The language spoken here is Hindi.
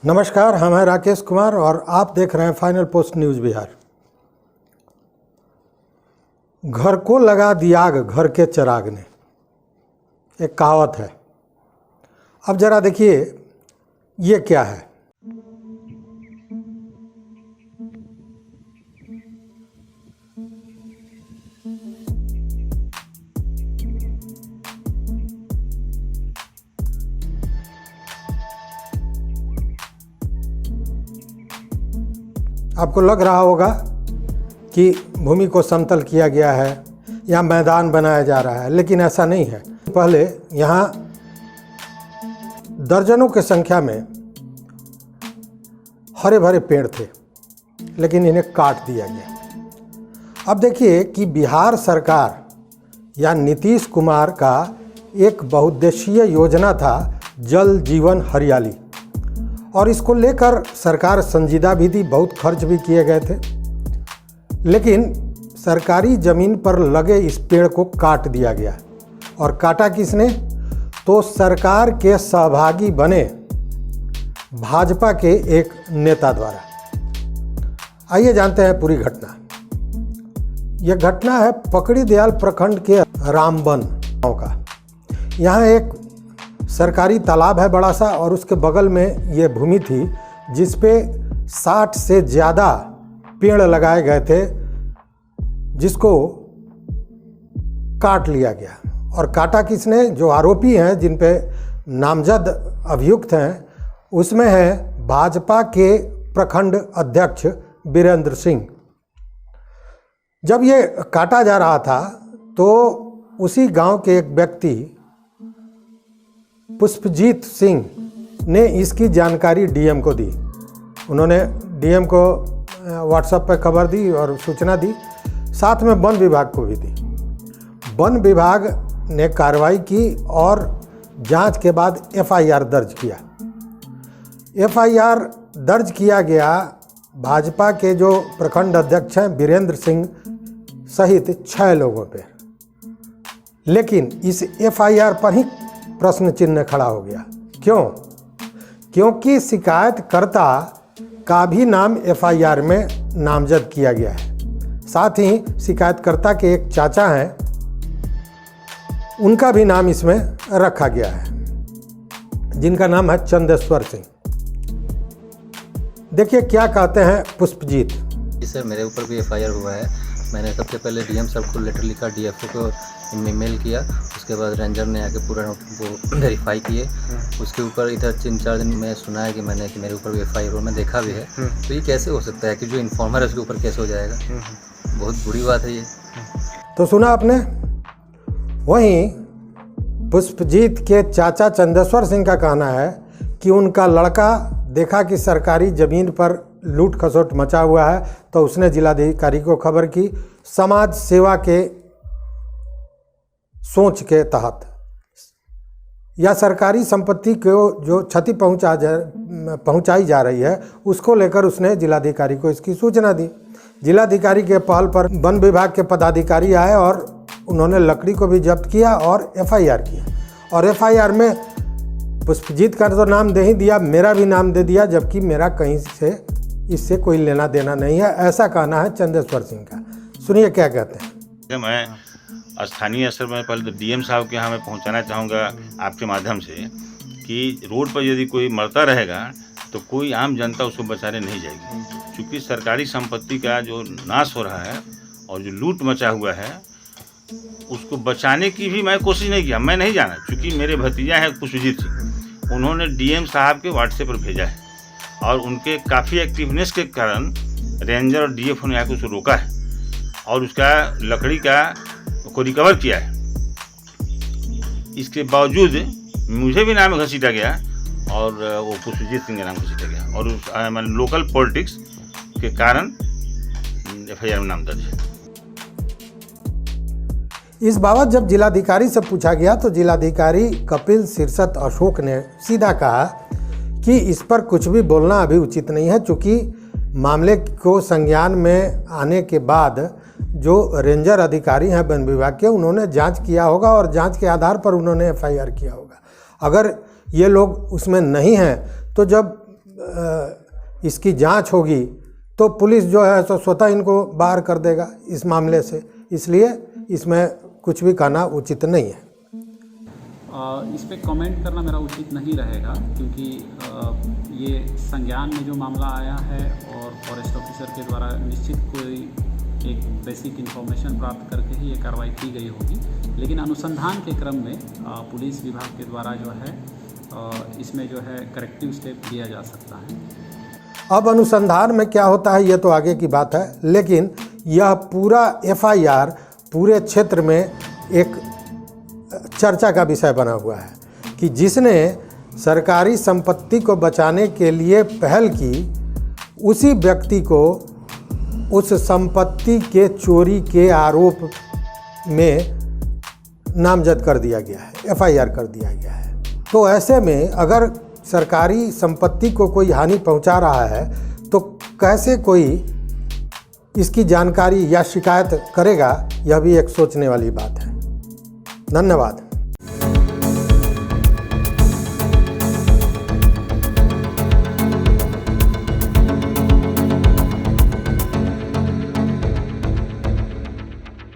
नमस्कार, हम हैं राकेश कुमार और आप देख रहे हैं फाइनल पोस्ट न्यूज़ बिहार। घर को लगा दिया आग घर के चिराग ने, एक कहावत है। अब जरा देखिए ये क्या है। आपको लग रहा होगा कि भूमि को समतल किया गया है या मैदान बनाया जा रहा है, लेकिन ऐसा नहीं है। पहले यहाँ दर्जनों की संख्या में हरे भरे पेड़ थे, लेकिन इन्हें काट दिया गया। अब देखिए कि बिहार सरकार या नीतीश कुमार का एक बहुउद्देशीय योजना था जल जीवन हरियाली, और इसको लेकर सरकार संजीदा भी थी, बहुत खर्च भी किए गए थे। लेकिन सरकारी ज़मीन पर लगे इस पेड़ को काट दिया गया। और काटा किसने? तो सरकार के सहभागी बने भाजपा के एक नेता द्वारा। आइए जानते हैं पूरी घटना। यह घटना है पकड़ी दयाल प्रखंड के रामबन गांव का। यहाँ एक सरकारी तालाब है बड़ा सा, और उसके बगल में ये भूमि थी जिस पे 60 से ज़्यादा पेड़ लगाए गए थे, जिसको काट लिया गया। और काटा किसने? जो आरोपी हैं, जिन पे नामजद अभियुक्त हैं, उसमें है भाजपा के प्रखंड अध्यक्ष वीरेंद्र सिंह। जब ये काटा जा रहा था तो उसी गांव के एक व्यक्ति पुष्पजीत सिंह ने इसकी जानकारी डीएम को दी। उन्होंने डीएम को व्हाट्सएप पर खबर दी और सूचना दी, साथ में वन विभाग को भी दी। वन विभाग ने कार्रवाई की और जांच के बाद एफआईआर दर्ज किया। एफआईआर दर्ज किया गया भाजपा के जो प्रखंड अध्यक्ष हैं वीरेंद्र सिंह सहित 6 लोगों पे। लेकिन इस एफआईआर पर ही प्रश्न चिन्ह खड़ा हो गया। क्यों? क्योंकि शिकायतकर्ता का भी नाम एफआईआर में नामजद किया गया है। साथ ही शिकायतकर्ता के एक चाचा हैं, उनका भी नाम इसमें रखा गया है, जिनका नाम है चंदेश्वर सिंह। देखिए क्या कहते हैं पुष्पजीत। जी सर, मेरे ऊपर भी एफआईआर हुआ है। मैंने सबसे पहले डीएम साहब को लेटर लिखा, डीएफओ को मेल किया, उसके बाद रेंजर ने आके पूरा वो वेरीफाई किए। उसके ऊपर इधर 3-4 दिन में सुना है कि मेरे ऊपर भी एफआईआर हुआ, मैं देखा भी है। तो ये कैसे हो सकता है कि जो इन्फॉर्मर है उसके ऊपर कैसे हो जाएगा? बहुत बुरी बात है ये। तो सुना आपने। वहीं पुष्पजीत के चाचा चंदेश्वर सिंह का कहना है कि उनका लड़का देखा कि सरकारी ज़मीन पर लूट खसोट मचा हुआ है, तो उसने जिलाधिकारी को खबर की। समाज सेवा के सोच के तहत या सरकारी संपत्ति को जो क्षति पहुंचाई जा रही है, उसको लेकर उसने जिलाधिकारी को इसकी सूचना दी। जिलाधिकारी के पहल पर वन विभाग के पदाधिकारी आए और उन्होंने लकड़ी को भी जब्त किया और एफआईआर किया। और एफआईआर में पुष्पजीत का तो नाम दे ही दिया, मेरा भी नाम दे दिया, जबकि मेरा कहीं से इससे कोई लेना देना नहीं है, ऐसा कहना है चंदेश्वर सिंह का। सुनिए क्या कहते हैं। मैं स्थानीय स्तर में पहले तो डीएम साहब के यहाँ मैं पहुँचाना चाहूँगा आपके माध्यम से कि रोड पर यदि कोई मरता रहेगा तो कोई आम जनता उसको बचाने नहीं जाएगी, क्योंकि सरकारी संपत्ति का जो नाश हो रहा है और जो लूट मचा हुआ है उसको बचाने की भी मैं कोशिश नहीं किया। मैं नहीं जाना, क्योंकि मेरे भतीजा है पुष्पजीत सिंह, उन्होंने डीएम साहब के व्हाट्सएप पर भेजा है और उनके काफ़ी एक्टिवनेस के कारण रेंजर और डीएफओ ने आकर उसको रोका है और उसका लकड़ी का को रिकवर किया है। इसके बावजूद मुझे भी नाम घसीटा गया और वो पुष्पजीत सिंह का नाम घसीटा गया, और उस लोकल पॉलिटिक्स के कारण एफआईआर में नाम दर्ज है। इस बाबत जब जिलाधिकारी से पूछा गया तो जिलाधिकारी कपिल सिरसत अशोक ने सीधा कहा कि इस पर कुछ भी बोलना अभी उचित नहीं है, चूँकि मामले को संज्ञान में आने के बाद जो रेंजर अधिकारी हैं वन विभाग के, उन्होंने जांच किया होगा और जांच के आधार पर उन्होंने एफआईआर किया होगा। अगर ये लोग उसमें नहीं हैं तो जब इसकी जांच होगी तो पुलिस जो है सो स्वतः इनको बाहर कर देगा इस मामले से, इसलिए इसमें कुछ भी कहना उचित नहीं है। इस पे कमेंट करना मेरा उचित नहीं रहेगा, क्योंकि ये संज्ञान में जो मामला आया है और फॉरेस्ट ऑफिसर के द्वारा निश्चित कोई एक बेसिक इन्फॉर्मेशन प्राप्त करके ही ये कार्रवाई की गई होगी, लेकिन अनुसंधान के क्रम में पुलिस विभाग के द्वारा जो है इसमें जो है करेक्टिव स्टेप लिया जा सकता है। अब अनुसंधान में क्या होता है ये तो आगे की बात है, लेकिन यह पूरा FIR पूरे क्षेत्र में एक चर्चा का विषय बना हुआ है कि जिसने सरकारी संपत्ति को बचाने के लिए पहल की, उसी व्यक्ति को उस संपत्ति के चोरी के आरोप में नामजद कर दिया गया है, FIR कर दिया गया है। तो ऐसे में अगर सरकारी संपत्ति को कोई हानि पहुंचा रहा है तो कैसे कोई इसकी जानकारी या शिकायत करेगा, यह भी एक सोचने वाली बात है। धन्यवाद।